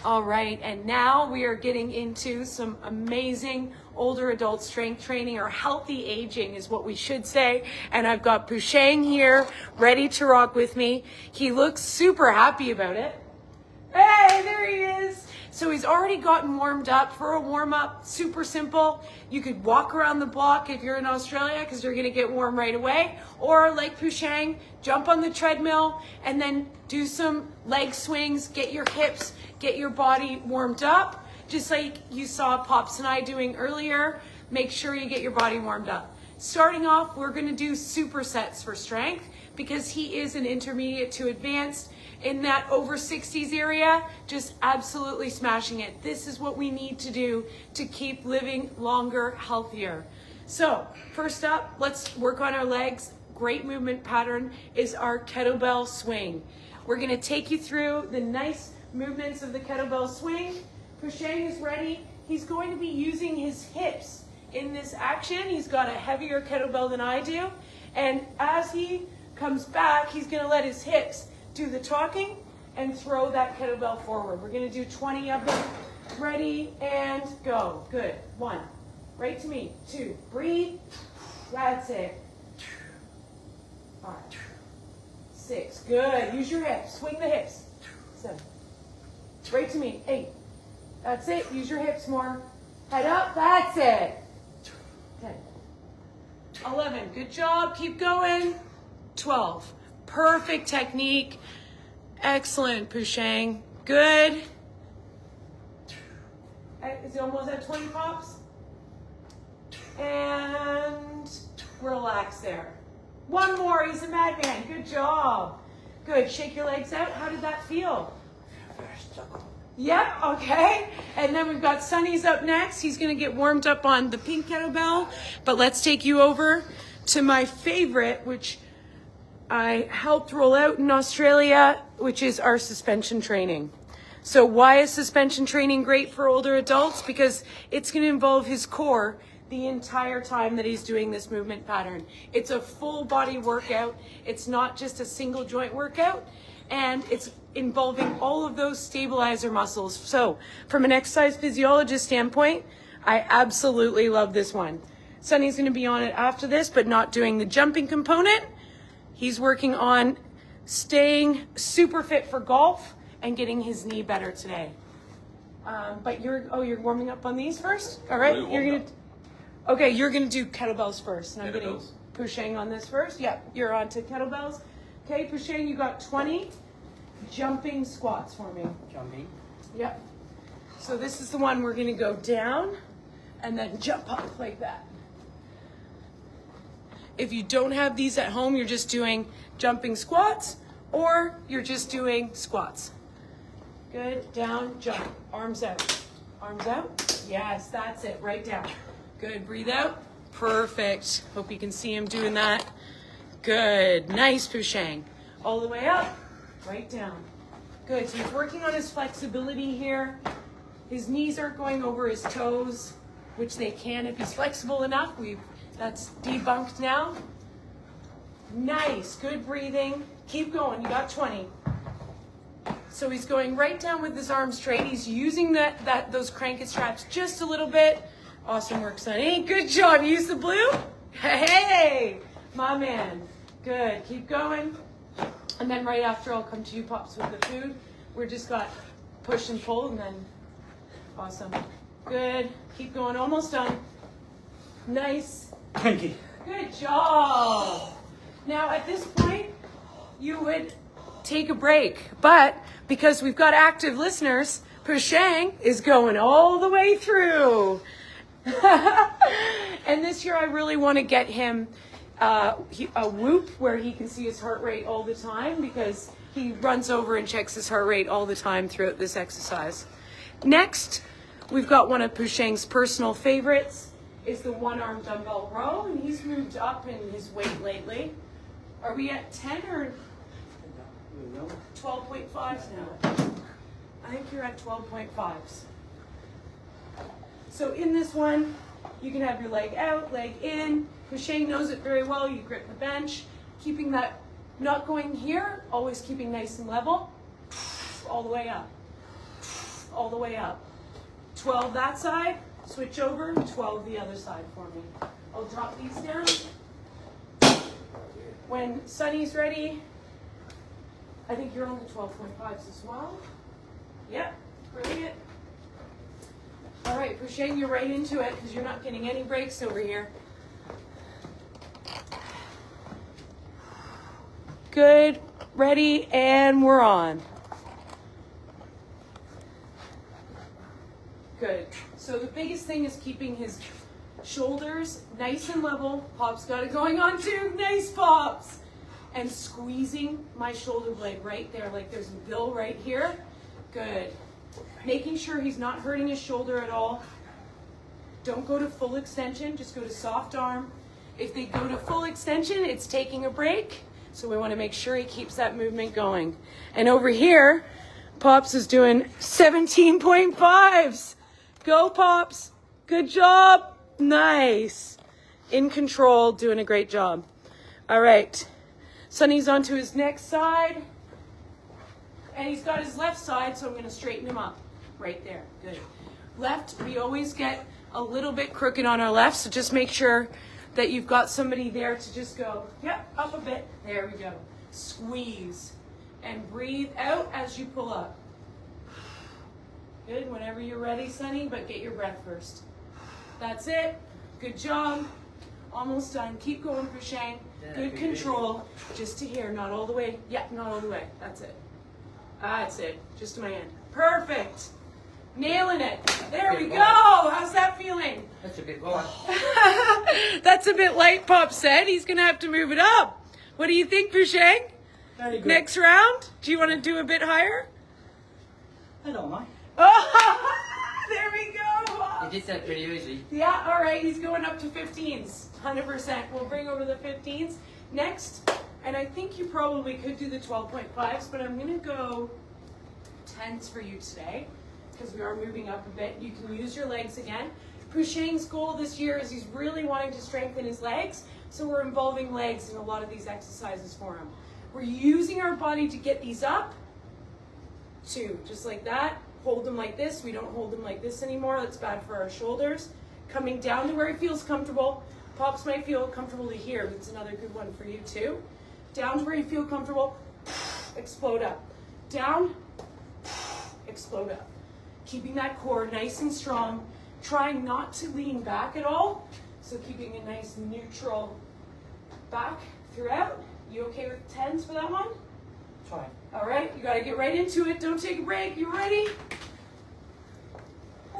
All right, and now we are getting into some amazing older adult strength training, or healthy aging is what we should say. And I've got Pushang here, ready to rock with me. He looks super happy about it. Hey, there he is. So he's already gotten warmed up. For a warm-up, super simple. You could walk around the block if you're in Australia, because you're going to get warm right away. Or like Pushang, jump on the treadmill and then do some leg swings, get your hips, get your body warmed up. Just like you saw Pops and I doing earlier, make sure you get your body warmed up. Starting off, we're going to do supersets for strength, because he is an intermediate to advanced. In that over 60s area, just absolutely smashing it. This is what we need to do to keep living longer, healthier. So first up, let's work on our legs. Great movement pattern is our kettlebell swing. We're going to take you through the nice movements of the kettlebell swing. Pushang is ready. He's going to be using his hips in this action. He's got a heavier kettlebell than I do. And as he comes back, he's going to let his hips do the talking and throw that kettlebell forward. We're going to do 20 of them. Ready and go. Good. 1. Right to me. 2. Breathe. That's it. 5. 6. Good. Use your hips. Swing the hips. 7. Right to me. 8. That's it. Use your hips more. Head up. That's it. 10. 11. Good job. Keep going. 12. Perfect technique. Excellent, Pushang. Good. Is he almost at 20 pops? And relax there. One more. He's a madman. Good job. Good. Shake your legs out. How did that feel? Yep. Okay. And then we've got Sonny's up next. He's going to get warmed up on the pink kettlebell. But let's take you over to my favorite, which I helped roll out in Australia, which is our suspension training. So why is suspension training great for older adults? Because it's going to involve his core the entire time that he's doing this movement pattern. It's a full body workout. It's not just a single joint workout, and it's involving all of those stabilizer muscles. So from an exercise physiologist standpoint, I absolutely love this one. Sonny's going to be on it after this, but not doing the jumping component. He's working on staying super fit for golf and getting his knee better today. But you're warming up on these first? All right. You're gonna do kettlebells first. And I'm getting Pushang on this first. Yep, you're on to kettlebells. Okay, Pushang, you got 20 jumping squats for me. Jumping? Yep. So this is the one we're gonna go down and then jump up like that. If you don't have these at home, you're just doing jumping squats, or you're just doing squats. Good. Down, jump. Arms out. Arms out. Yes, that's it. Right down. Good. Breathe out. Perfect. Hope you can see him doing that. Good. Nice, Pushang. All the way up. Right down. Good. So he's working on his flexibility here. His knees aren't going over his toes, which they can if he's flexible enough. That's debunked now. Nice, good breathing. Keep going, you got 20. So he's going right down with his arms straight. He's using those cranket straps just a little bit. Awesome work, Sonny. Good job. Use the blue. Hey, my man. Good, keep going. And then right after, I'll come to you, Pops, with the food. We're just got push and pull, and then awesome. Good, keep going, almost done. Nice. Thank you. Good job. Now, at this point, you would take a break. But because we've got active listeners, Pushang is going all the way through. And this year, I really want to get him a Whoop where he can see his heart rate all the time, because he runs over and checks his heart rate all the time throughout this exercise. Next, we've got one of Pushang's personal favorites. Is the one-arm dumbbell row, and he's moved up in his weight lately. Are we at 10 or 12.5s now? I think you're at 12.5s. So in this one, you can have your leg out, leg in. Pushang knows it very well. You grip the bench, keeping that, not going here, always keeping nice and level, all the way up. all the way up. 12 that side, switch over, 12 the other side for me. I'll drop these down. When Sunny's ready, I think you're on the 12.5s as well. Yep, brilliant. All right, pushing you right into it because you're not getting any breaks over here. Good, ready, and we're on. Good. So the biggest thing is keeping his shoulders nice and level. Pop's got it going on too. Nice, Pops. And squeezing my shoulder blade right there, like there's a bill right here. Good. Making sure he's not hurting his shoulder at all. Don't go to full extension, just go to soft arm. If they go to full extension, it's taking a break. So we want to make sure he keeps that movement going. And over here, Pops is doing 17.5s. Go, Pops. Good job. Nice. In control, doing a great job. All right. Sunny's onto his next side. And he's got his left side, so I'm going to straighten him up. Right there. Good. Left, we always get a little bit crooked on our left, so just make sure that you've got somebody there to just go, yep, up a bit. There we go. Squeeze. And breathe out as you pull up. Good. Whenever you're ready, Sunny, but get your breath first. That's it. Good job. Almost done. Keep going, Pushang. Good control. Just to here, not all the way. Yeah, not all the way. That's it. That's it. Just to my end. Perfect. Nailing it. There we go. How's that feeling? That's a bit light. That's a bit light, Pop said. He's going to have to move it up. What do you think, Pushang? Very good. Next round? Do you want to do a bit higher? I don't mind. Oh, there we go. You did that pretty easy. Yeah, all right. He's going up to 15s. 100%. We'll bring over the 15s. Next, and I think you probably could do the 12.5s, but I'm going to go 10s for you today because we are moving up a bit. You can use your legs again. Pushang's goal this year is he's really wanting to strengthen his legs, so we're involving legs in a lot of these exercises for him. We're using our body to get these up. 2, just like that. Hold them like this. We don't hold them like this anymore. That's bad for our shoulders. Coming down to where he feels comfortable. Pops might feel comfortable to here, but it's another good one for you too. Down to where you feel comfortable. Explode up. Down. Explode up. Keeping that core nice and strong. Trying not to lean back at all. So keeping a nice neutral back throughout. You okay with 10s for that one? Try. All right, you got to get right into it. Don't take a break. You ready?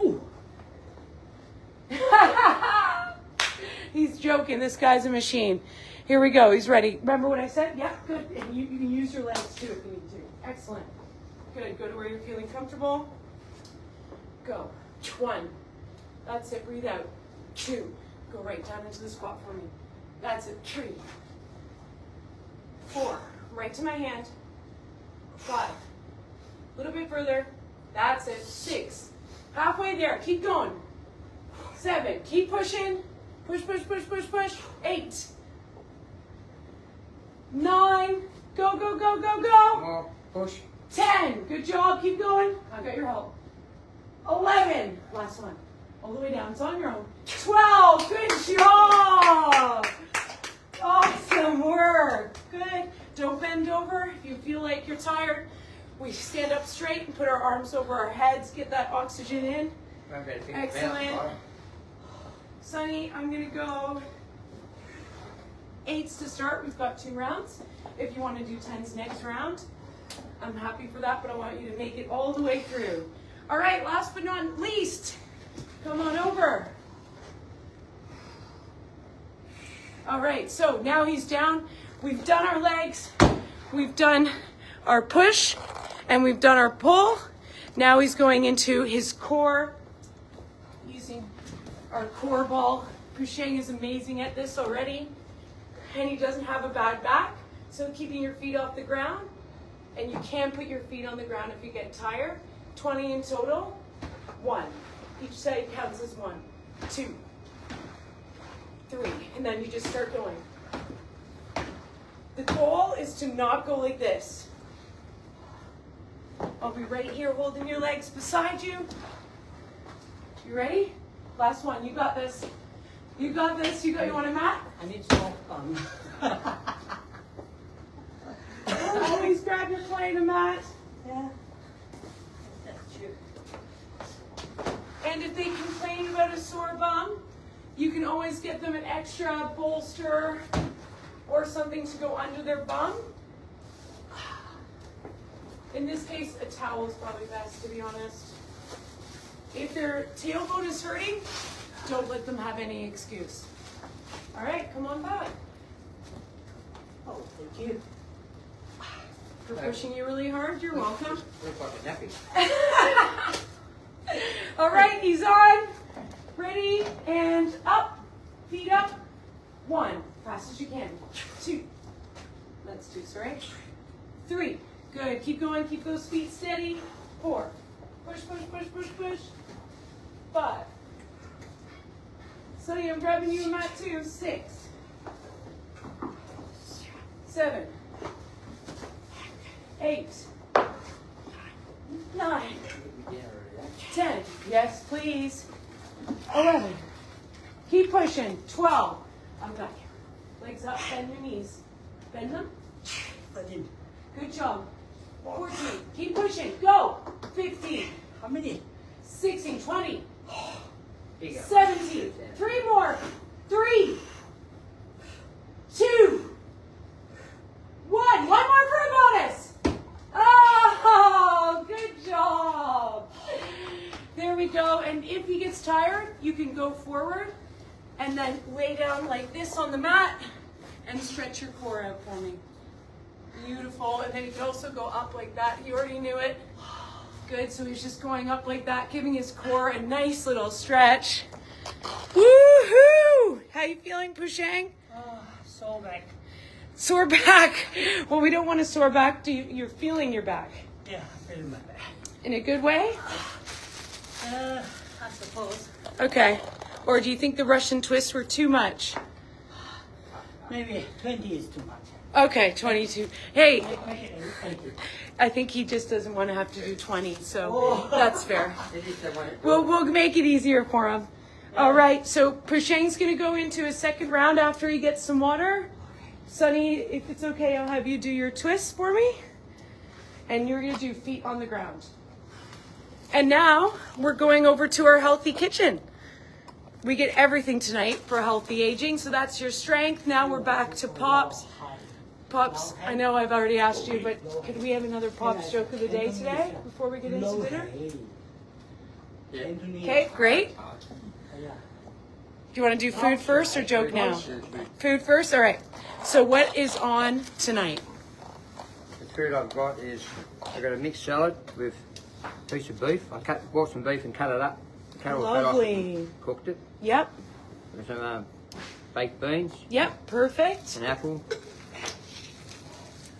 Ooh. He's joking. This guy's a machine. Here we go. He's ready. Remember what I said? Yeah, good. And you can use your legs too if you need to. Excellent. Good. Go to where you're feeling comfortable. Go. 1. That's it. Breathe out. 2. Go right down into the squat for me. That's it. 3. 4. Right to my hand. 5. A little bit further. That's it. 6. Halfway there. Keep going. 7. Keep pushing. Push, push, push, push, push. 8. 9. Go, go, go, go, go. More. Push. 10. Good job. Keep going. I got your help. 11. Last one. All the way down. It's on your own. 12. Good job. Awesome work. Good. Don't bend over. If you feel like you're tired, we stand up straight and put our arms over our heads. Get that oxygen in. Excellent. Sunny, I'm going to go 8s to start. We've got 2 rounds. If you want to do 10s next round, I'm happy for that, but I want you to make it all the way through. All right, last but not least, come on over. All right, so now he's down. We've done our legs, we've done our push, and we've done our pull. Now he's going into his core, using our core ball. Pushang is amazing at this already, and he doesn't have a bad back, so keeping your feet off the ground, and you can put your feet on the ground if you get tired. 20 in total. 1. Each side counts as 1, 2, 3, and then you just start going. The goal is to not go like this. I'll be right here holding your legs beside you. You ready? Last one. You got this. You got this. You want a mat? I need some fun. Always grab your plate and mat. Yeah. That's true. And if they complain about a sore bum, you can always get them an extra bolster or something to go under their bum. In this case, a towel is probably best, to be honest. If their tailbone is hurting, don't let them have any excuse. All right, come on back. Oh, thank you. For pushing you really hard, you're welcome. Looks like a nappy. All right, he's on. Ready, and up. Feet up. 1, fast as you can. 2, that's 2, sorry. 3, good, keep going, keep those feet steady. 4, push, push, push, push, push. 5. Sonny, I'm grabbing you a mat too. 6, 7, 8, 9, 10. Yes, please. 11. Keep pushing. 12. I'm back. Legs up. Bend your knees. Bend them. Good job. 14. Keep pushing. Go. 15. How many? 16. 20. Here you go. 17. 3 more. 3, 2, 1. 1 more for a bonus. Oh, good job. There we go. And if he gets tired, you can go forward and then lay down like this on the mat and stretch your core out for me. Beautiful. And then you can also go up like that. He already knew it. Good. So he's just going up like that, giving his core a nice little stretch. Woohoo! How you feeling, Pushang? Sore back. Sore back. Well, we don't want a sore back. You're feeling your back Yeah, I feel my back. in a good way? I suppose. Okay. Or do you think the Russian twists were too much? Maybe 20 is too much. Okay, 22. Hey, Make it 20. I think he just doesn't want to have to do 20, so that's fair. It is the one. We'll make it easier for him. All right, so Pushang's going to go into a second round after he gets some water. Sonny, if it's okay, I'll have you do your twists for me. And you're going to do feet on the ground. And now we're going over to our healthy kitchen. We get everything tonight for healthy aging, so that's your strength. Now we're back to Pops. Pops, I know I've already asked you, but could we have another Pops joke of the day today before we get into dinner? Okay, great. Do you want to do food first or joke now? Food first? All right. So what is on tonight? The food I've got is, I've got a mixed salad with a piece of beef. I bought some beef and cut it up. Cut all cut off Lovely. and cooked it. Yep. With some baked beans, Yep. Perfect. an apple,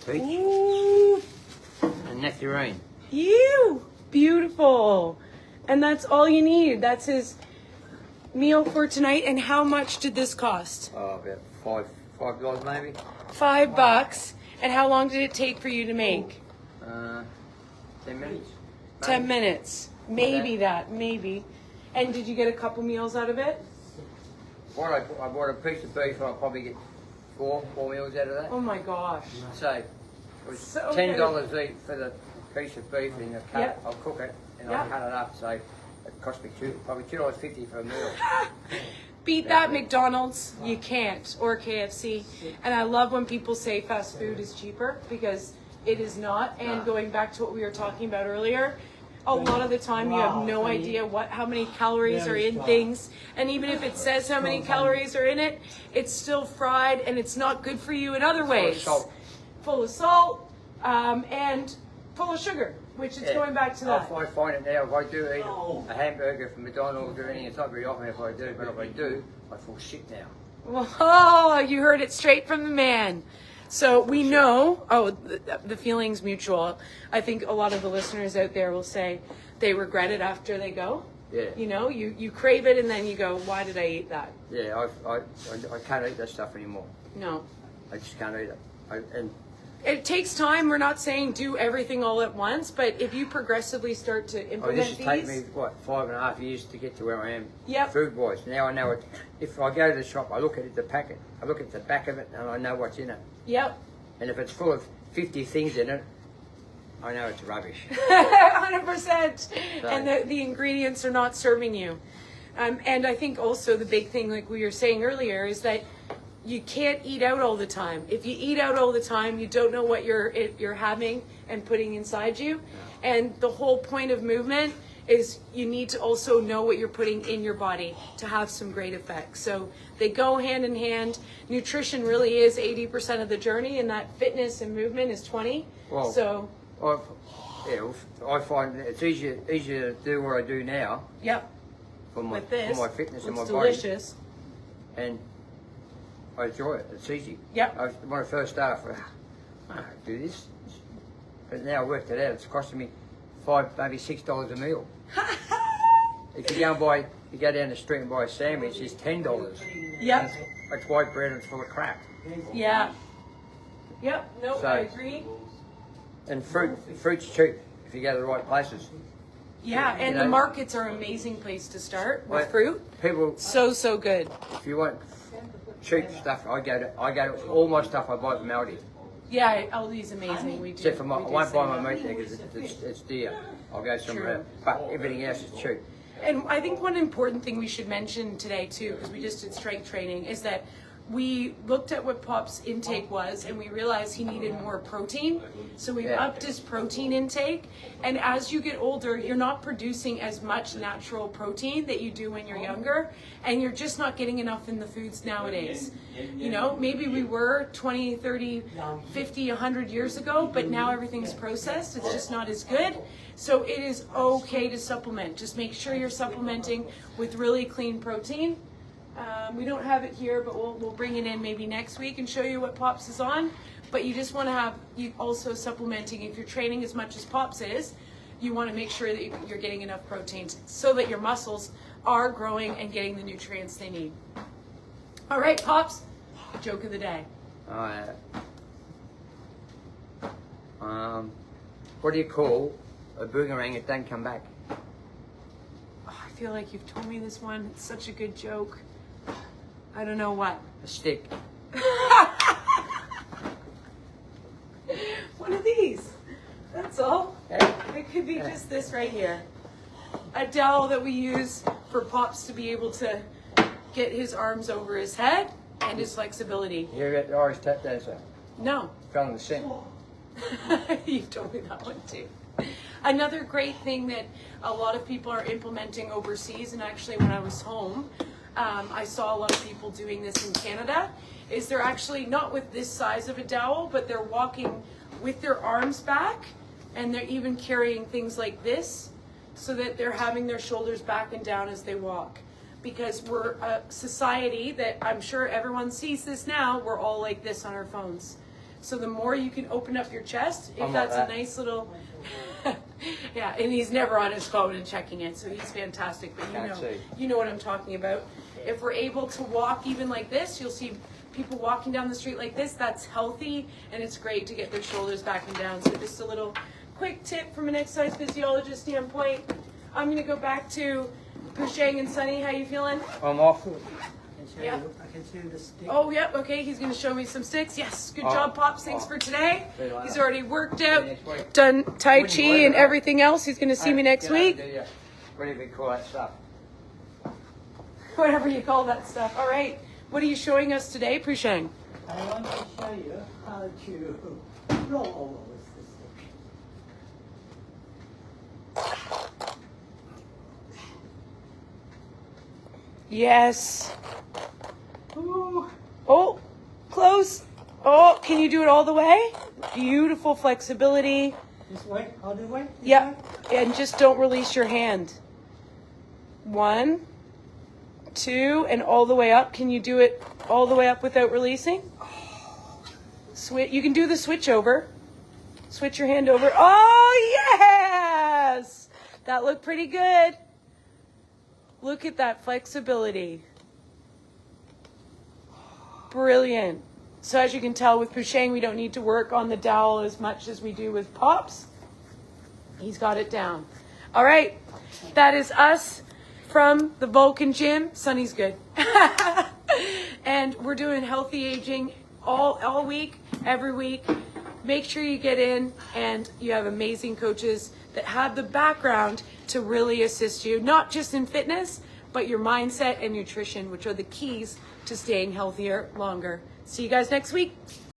peach, Ooh. and nectarine. You. Beautiful. And that's all you need. That's his meal for tonight. And how much did this cost? Oh, about $5 maybe. $5. And how long did it take for you to make? 10 minutes. 10 minutes. Maybe that. Maybe. And did you get a couple meals out of it? I bought a piece of beef, I'll probably get four meals out of that. Oh my gosh. So, it was So $10 each for the piece of beef, and Yep. I'll cook it, and Yep. I'll cut it up, so it cost me probably $2.50 for a meal. Beat that McDonald's. You can't. Or KFC. And I love when people say fast food is cheaper, because it is not. And going back to what we were talking about earlier, a lot of the time you have no idea how many calories are in things. And even if it says how many calories are in it, it's still fried and it's not good for you in other ways. salt. Full of salt, and full of sugar, which is going back to that. I find it now, if I do eat a hamburger from McDonald's or anything, it's not very often if I do, but if I do, I feel sick now. Well, oh, you heard it straight from the man. So we know, the feeling's mutual. I think a lot of the listeners out there will say they regret it after they go. Yeah. You know, you crave it and then you go, why did I eat that? Yeah, I can't eat that stuff anymore. No. I just can't eat it. And It takes time. We're not saying do everything all at once, but if you progressively start to Oh, implement this has taken these, me, what, 5.5 years to get to where I am Yep. food-wise. Now I know it. If I go to the shop, I look at the packet, I look at the back of it, and I know what's in it. yep, And if it's full of 50 things in it, I know it's rubbish. 100%. And the ingredients are not serving you. And I think also the big thing, like we were saying earlier, is that you can't eat out all the time. If you eat out all the time, you don't know what you're having and putting inside you. And the whole point of movement is you need to also know what you're putting in your body to have some great effects. So they go hand in hand. Nutrition really is 80% of the journey, and that fitness and movement is 20. Well, So, I find it's easier to do what I do now yep, for my with this, for my fitness and my it's body, delicious. and I enjoy it. It's easy. Yep. When I first started, I thought, I don't do this, but now I worked it out. It's costing me maybe $6 a meal. If you go down the street and buy a sandwich, it's $10. Yep. It's white bread and it's full of crap. Yeah. Yep. No, So- I agree. And fruit's cheap if you go to the right places. Yeah, and You the know- markets are an amazing place to start with Like, fruit. People, So good. if you want cheap stuff, I go to all my stuff I buy from Aldi. Yeah, Aldi's amazing. We do. Except for we I do won't say buy my that. meat there because it's dear. I'll go somewhere True. else. But everything else is cheap. And I think one important thing we should mention today too, because we just did strength training, is that we looked at what Pop's intake was and we realized he needed more protein. So we Yeah. upped his protein intake. And as you get older, you're not producing as much natural protein that you do when you're younger. And you're just not getting enough in the foods nowadays. You know, maybe we were 20, 30, 50, 100 years ago, but now everything's processed. It's just not as good. So it is okay to supplement. Just make sure you're supplementing with really clean protein. We don't have it here, but we'll bring it in maybe next week and show you what Pops is on. But you just want to have you also supplementing. If you're training as much as Pops is, you want to make sure that you're getting enough protein so that your muscles are growing and getting the nutrients they need. All right, Pops, joke of the day. What do you call a boomerang that doesn't come back? Oh, I feel like you've told me this one. It's such a good joke. I don't know what. A stick. One of these. That's all. It could be just this right here. A dowel that we use for Pops to be able to get his arms over his head and his flexibility. You ever got the Irish tap dancer? No. Fell in the sink. You've told me that one too. Another great thing that a lot of people are implementing overseas, and actually when I was home, I saw a lot of people doing this in Canada, is they're actually not with this size of a dowel, but they're walking with their arms back, and they're even carrying things like this so that they're having their shoulders back and down as they walk. Because we're a society that I'm sure everyone sees this now, we're all like this on our phones. So the more you can open up your chest, if I'm like that's that. a nice little, yeah, and he's never on his phone and checking it, so he's fantastic. But Can't see. you know what I'm talking about. If we're able to walk even like this, you'll see people walking down the street like this. That's healthy, and it's great to get their shoulders back and down. So just a little quick tip from an exercise physiologist standpoint. I'm gonna go back to Pushang and Sunny. How you feeling? I'm off. Yeah. I can see the stick. Oh, yep, okay, he's going to show me some sticks. Yes, good Oh. job, Pops. Thanks for today. See you later. He's already worked out, Next week. done Tai When you Chi work and it out. everything else. He's going to see me next Get out week. and do your- What do you call that stuff? Whatever you call that stuff. All right, what are you showing us today, Pushang? I want to show you how to roll over with the stick. Yes. Ooh. Oh, close. Oh, can you do it all the way? Beautiful flexibility. This way, all the way? This Yep, way? and just don't release your hand. 1, 2, and all the way up. Can you do it all the way up without releasing? Switch. You can do the switch over. Switch your hand over. Oh, yes! That looked pretty good. Look at that flexibility. Brilliant. So as you can tell with Pusheng, we don't need to work on the dowel as much as we do with Pops. He's got it down. All right, that is us from the Vulcan Gym. Sunny's good. And we're doing healthy aging all week, every week. Make sure you get in and you have amazing coaches that have the background to really assist you, not just in fitness, but your mindset and nutrition, which are the keys to staying healthier longer. See you guys next week.